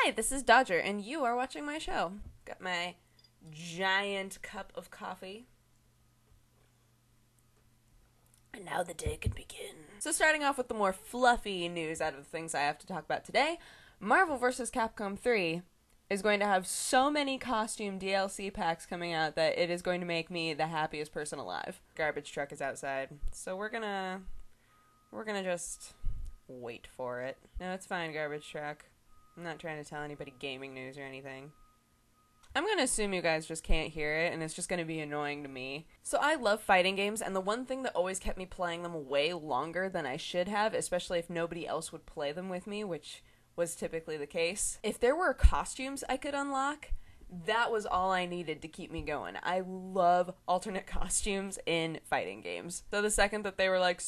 Hi, this is Dodger, and you are watching my show. Got my giant cup of coffee. And now the day can begin. So starting off with the more fluffy news out of the things I have to talk about today, Marvel vs. Capcom 3 is going to have so many costume DLC packs coming out that it is going to make me the happiest person alive. Garbage truck is outside, so we're gonna just wait for it. No, it's fine, garbage truck. I'm not trying to tell anybody gaming news or anything. I'm gonna assume you guys just can't hear it, and it's just gonna be annoying to me. So I love fighting games, and the one thing that always kept me playing them way longer than I should have, especially if nobody else would play them with me, which was typically the case, if there were costumes I could unlock, that was all I needed to keep me going. I love alternate costumes in fighting games. So the second that they were like,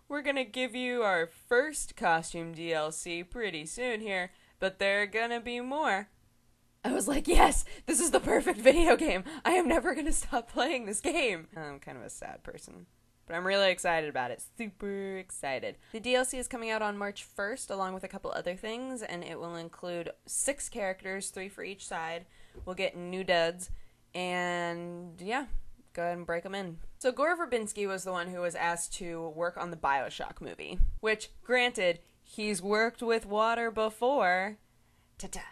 we're gonna give you our first costume DLC pretty soon here, but there are gonna be more, I was like, yes, this is the perfect video game. I am never gonna stop playing this game. I'm kind of a sad person, but I'm really excited about it. Super excited. The DLC is coming out on March 1st, along with a couple other things, and it will include 6 characters, 3 for each side. We'll get new duds, and yeah, go ahead and break them in. So Gore Verbinski was the one who was asked to work on the BioShock movie, which, granted, he's worked with water before. Ta-ta.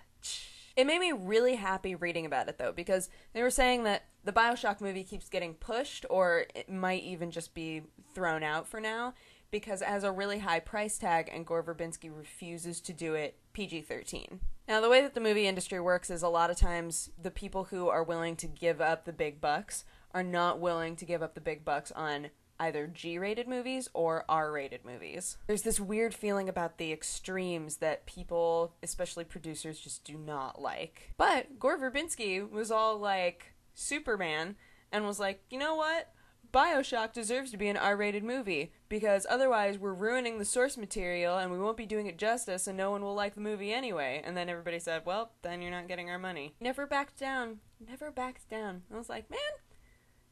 It made me really happy reading about it, though, because they were saying that the BioShock movie keeps getting pushed, or it might even just be thrown out for now, because it has a really high price tag, and Gore Verbinski refuses to do it PG-13. Now, the way that the movie industry works is a lot of times the people who are willing to give up the big bucks are not willing to give up the big bucks on either G-rated movies or R-rated movies. There's this weird feeling about the extremes that people, especially producers, just do not like. But Gore Verbinski was all like Superman and was like, you know what? BioShock deserves to be an R-rated movie, because otherwise we're ruining the source material and we won't be doing it justice and no one will like the movie anyway. And then everybody said, well, then you're not getting our money. Never backed down. Never backed down. I was like, man,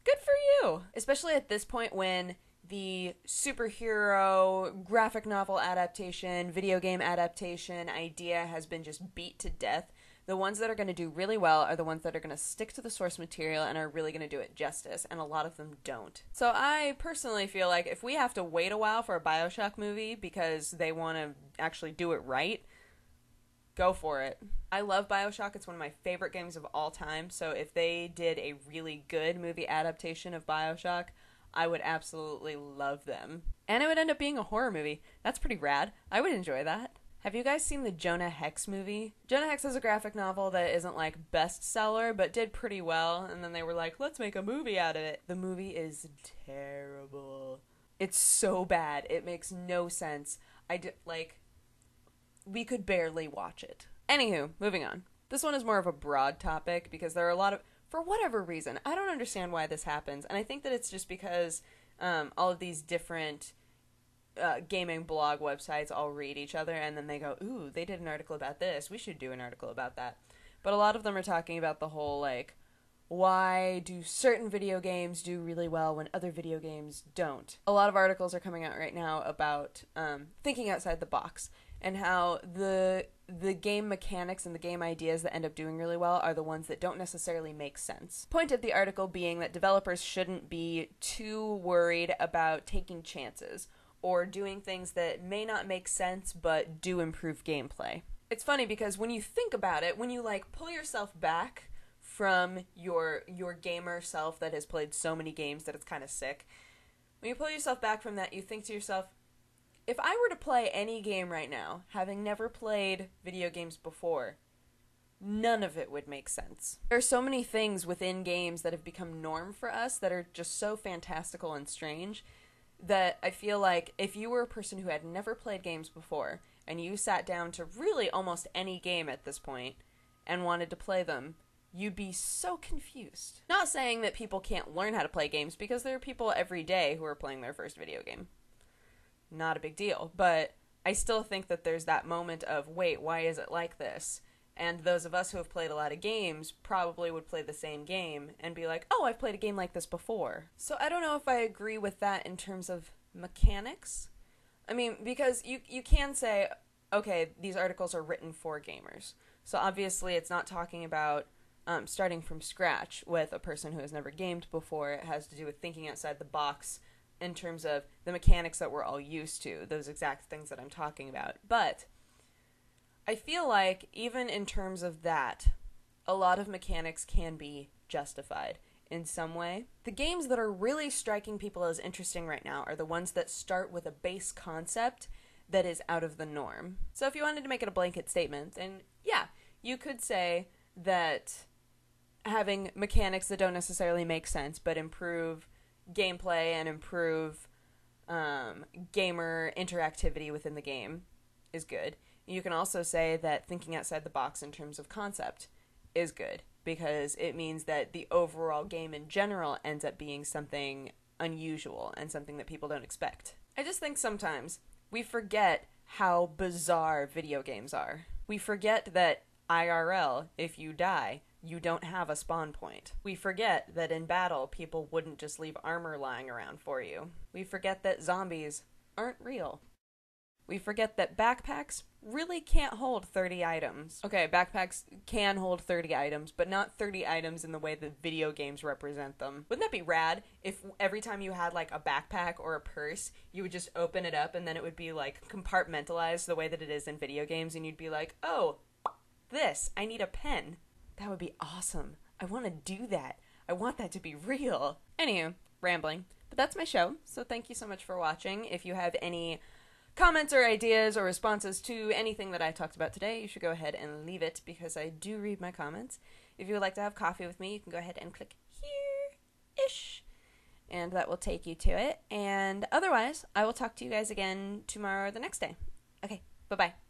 good for you! Especially at this point when the superhero graphic novel adaptation, video game adaptation idea has been just beat to death. The ones that are going to do really well are the ones that are going to stick to the source material and are really going to do it justice, and a lot of them don't. So I personally feel like if we have to wait a while for a BioShock movie because they want to actually do it right, go for it. I love BioShock. It's one of my favorite games of all time, so if they did a really good movie adaptation of BioShock, I would absolutely love them. And it would end up being a horror movie. That's pretty rad. I would enjoy that. Have you guys seen the Jonah Hex movie? Jonah Hex is a graphic novel that isn't like bestseller, but did pretty well, and then they were like, let's make a movie out of it. The movie is terrible. It's so bad. It makes no sense. We could barely watch it. Anywho, moving on. This one is more of a broad topic because there are a lot of, for whatever reason, I don't understand why this happens, and I think that it's just because all of these different gaming blog websites all read each other, and then they go, ooh, they did an article about this, we should do an article about that. But a lot of them are talking about the whole, like, why do certain video games do really well when other video games don't? A lot of articles are coming out right now about thinking outside the box, and how the game mechanics and the game ideas that end up doing really well are the ones that don't necessarily make sense. Point of the article being that developers shouldn't be too worried about taking chances or doing things that may not make sense but do improve gameplay. It's funny because when you think about it, when you like pull yourself back from your gamer self that has played so many games that it's kind of sick, when you pull yourself back from that, you think to yourself, if I were to play any game right now, having never played video games before, none of it would make sense. There are so many things within games that have become norm for us that are just so fantastical and strange that I feel like if you were a person who had never played games before and you sat down to really almost any game at this point and wanted to play them, you'd be so confused. Not saying that people can't learn how to play games, because there are people every day who are playing their first video game. Not a big deal, but I still think that there's that moment of, wait, why is it like this? And those of us who have played a lot of games probably would play the same game and be like, oh, I've played a game like this before. So I don't know if I agree with that in terms of mechanics. I mean, because you can say, okay, these articles are written for gamers. So obviously it's not talking about starting from scratch with a person who has never gamed before. It has to do with thinking outside the box in terms of the mechanics that we're all used to, those exact things that I'm talking about. But I feel like even in terms of that, a lot of mechanics can be justified in some way. The games that are really striking people as interesting right now are the ones that start with a base concept that is out of the norm. So if you wanted to make it a blanket statement, then yeah, you could say that having mechanics that don't necessarily make sense but improve gameplay and improve gamer interactivity within the game is good. You can also say that thinking outside the box in terms of concept is good, because it means that the overall game in general ends up being something unusual and something that people don't expect. I just think sometimes we forget how bizarre video games are. We forget that IRL, if you die, you don't have a spawn point. We forget that in battle, people wouldn't just leave armor lying around for you. We forget that zombies aren't real. We forget that backpacks really can't hold 30 items. Okay, backpacks can hold 30 items, but not 30 items in the way that video games represent them. Wouldn't that be rad if every time you had like a backpack or a purse, you would just open it up and then it would be like compartmentalized the way that it is in video games, and you'd be like, oh, this, I need a pen. That would be awesome. I want to do that. I want that to be real. Anywho, rambling. But that's my show, so thank you so much for watching. If you have any comments or ideas or responses to anything that I talked about today, you should go ahead and leave it, because I do read my comments. If you would like to have coffee with me, you can go ahead and click here-ish, and that will take you to it. And otherwise, I will talk to you guys again tomorrow or the next day. Okay, bye-bye.